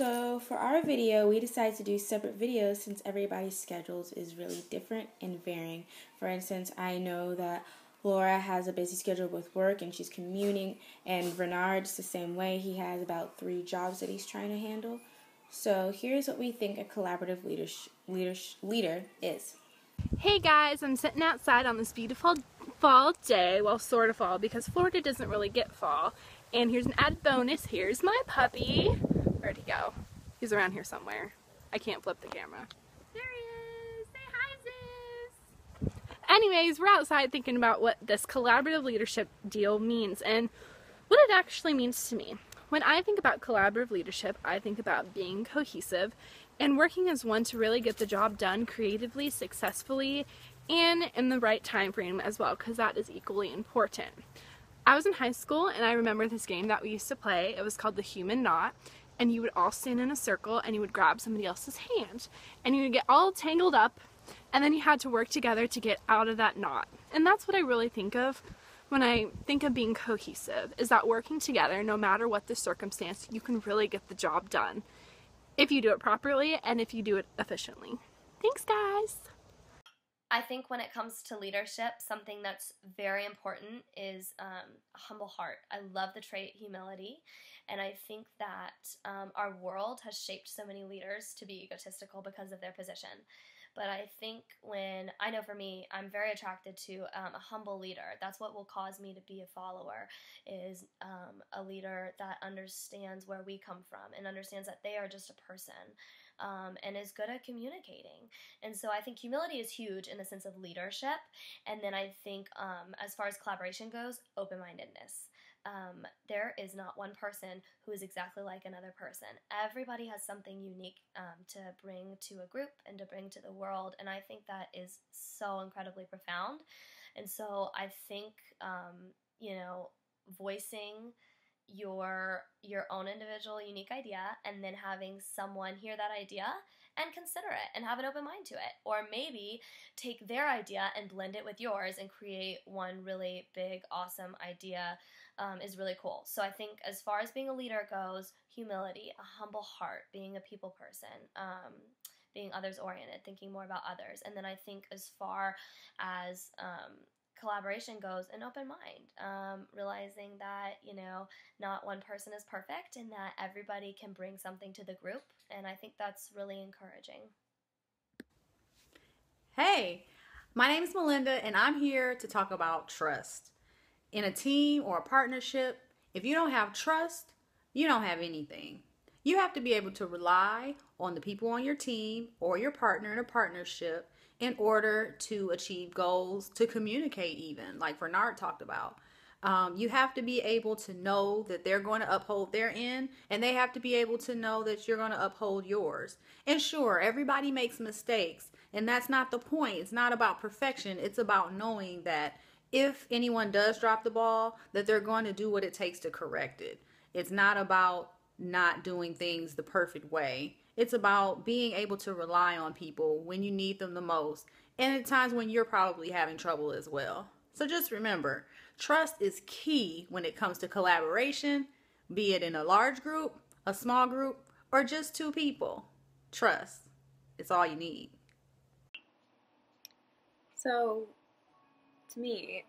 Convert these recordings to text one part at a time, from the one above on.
So for our video, we decided to do separate videos since everybody's schedules is really different and varying. For instance, I know that Laura has a busy schedule with work and she's commuting, and Renard's the same way. He has about 3 jobs that he's trying to handle. So here's what we think a collaborative leader is. Hey guys, I'm sitting outside on this beautiful fall day, well sort of fall because Florida doesn't really get fall. And here's an added bonus, here's my puppy. Where'd he go? He's around here somewhere. I can't flip the camera. There he is! Say hi, Zeus! Anyways, we're outside thinking about what this collaborative leadership deal means and what it actually means to me. When I think about collaborative leadership, I think about being cohesive and working as one to really get the job done creatively, successfully, and in the right time frame as well, because that is equally important. I was in high school and I remember this game that we used to play. It was called the Human Knot, and you would all stand in a circle and you would grab somebody else's hand and you would get all tangled up, and then you had to work together to get out of that knot. And that's what I really think of when I think of being cohesive, is that working together, no matter what the circumstance, you can really get the job done if you do it properly and if you do it efficiently. Thanks, guys! I think when it comes to leadership, something that's very important is a humble heart. I love the trait humility, and I think that our world has shaped so many leaders to be egotistical because of their position. But I think I know for me, I'm very attracted to a humble leader. That's what will cause me to be a follower, is a leader that understands where we come from and understands that they are just a person. And is good at communicating. And so I think humility is huge in the sense of leadership. And then I think as far as collaboration goes, open-mindedness. There is not one person who is exactly like another person. Everybody has something unique to bring to a group and to bring to the world. And I think that is so incredibly profound. And so I think, voicing your own individual unique idea and then having someone hear that idea and consider it and have an open mind to it, or maybe take their idea and blend it with yours and create one really big awesome idea is really cool. So I think as far as being a leader goes, humility, a humble heart, being a people person, being others oriented, thinking more about others. And then I think as far as collaboration goes, an open mind, realizing that, not one person is perfect and that everybody can bring something to the group. And I think that's really encouraging. Hey, my name is Melinda and I'm here to talk about trust. In a team or a partnership, if you don't have trust, you don't have anything. You have to be able to rely on the people on your team or your partner in a partnership in order to achieve goals, to communicate even, like Bernard talked about. You have to be able to know that they're going to uphold their end, and they have to be able to know that you're going to uphold yours. And sure, everybody makes mistakes, and that's not the point. It's not about perfection. It's about knowing that if anyone does drop the ball, that they're going to do what it takes to correct it. It's not about not doing things the perfect way. It's about being able to rely on people when you need them the most, and at times when you're probably having trouble as well. So just remember, trust is key when it comes to collaboration, be it in a large group, a small group, or just 2 people. Trust. It's all you need. So, to me,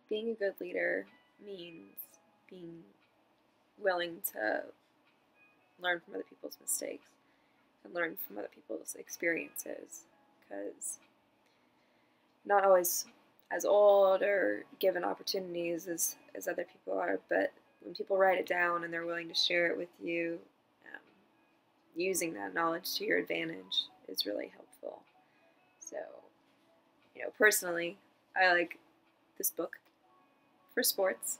being a good leader means being willing to learn from other people's mistakes and learn from other people's experiences, because not always as old or given opportunities as other people are, but when people write it down and they're willing to share it with you, using that knowledge to your advantage is really helpful. So, personally, I like this book for sports.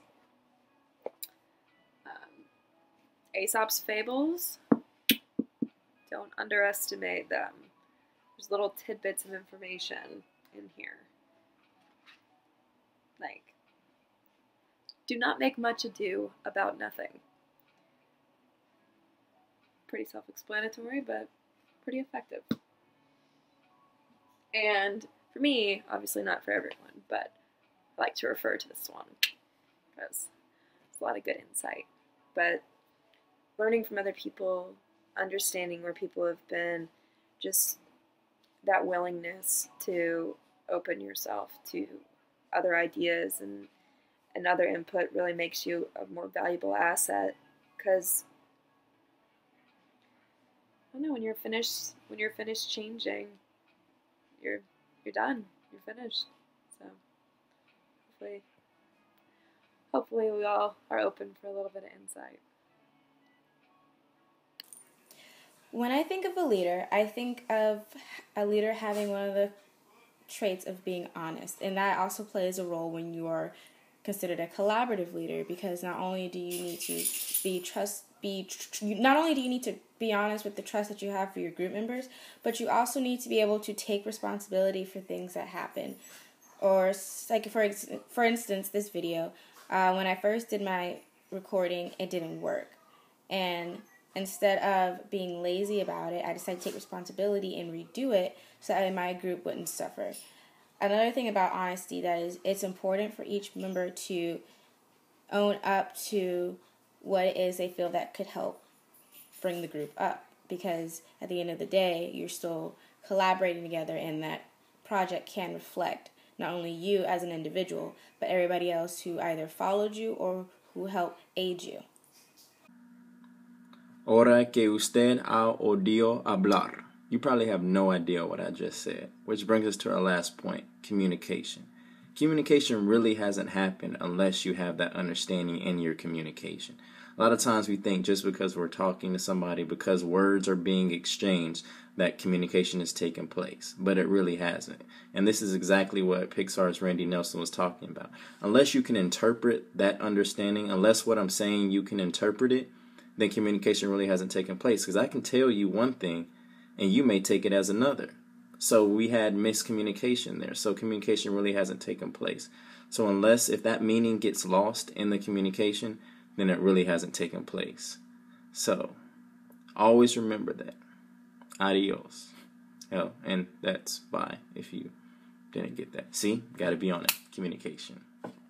Aesop's Fables. Don't underestimate them. There's little tidbits of information in here. Like, do not make much ado about nothing. Pretty self-explanatory, but pretty effective. And for me, obviously not for everyone, but I like to refer to this one because there's a lot of good insight. But learning from other people, understanding where people have been, just that willingness to open yourself to other ideas and other input really makes you a more valuable asset. Because I don't know, when you're finished changing, you're done. You're finished. So hopefully we all are open for a little bit of insight. When I think of a leader, I think of a leader having one of the traits of being honest, and that also plays a role when you are considered a collaborative leader, because not only do you need to not only do you need to be honest with the trust that you have for your group members, but you also need to be able to take responsibility for things that happen. Or like for instance, this video, when I first did my recording, it didn't work, and instead of being lazy about it, I decided to take responsibility and redo it so that my group wouldn't suffer. Another thing about honesty that is, it's important for each member to own up to what it is they feel that could help bring the group up, because at the end of the day, you're still collaborating together, and that project can reflect not only you as an individual, but everybody else who either followed you or who helped aid you. Ahora que usted ha oído hablar. You probably have no idea what I just said, which brings us to our last point, communication. Communication really hasn't happened unless you have that understanding in your communication. A lot of times we think just because we're talking to somebody, because words are being exchanged, that communication is taking place, but it really hasn't. And this is exactly what Pixar's Randy Nelson was talking about. Unless you can interpret that understanding, unless what I'm saying you can interpret it, then communication really hasn't taken place. Because I can tell you one thing, and you may take it as another. So we had miscommunication there. So communication really hasn't taken place. So if that meaning gets lost in the communication, then it really hasn't taken place. So always remember that. Adios. And that's bye if you didn't get that. See? Got to be on it. Communication.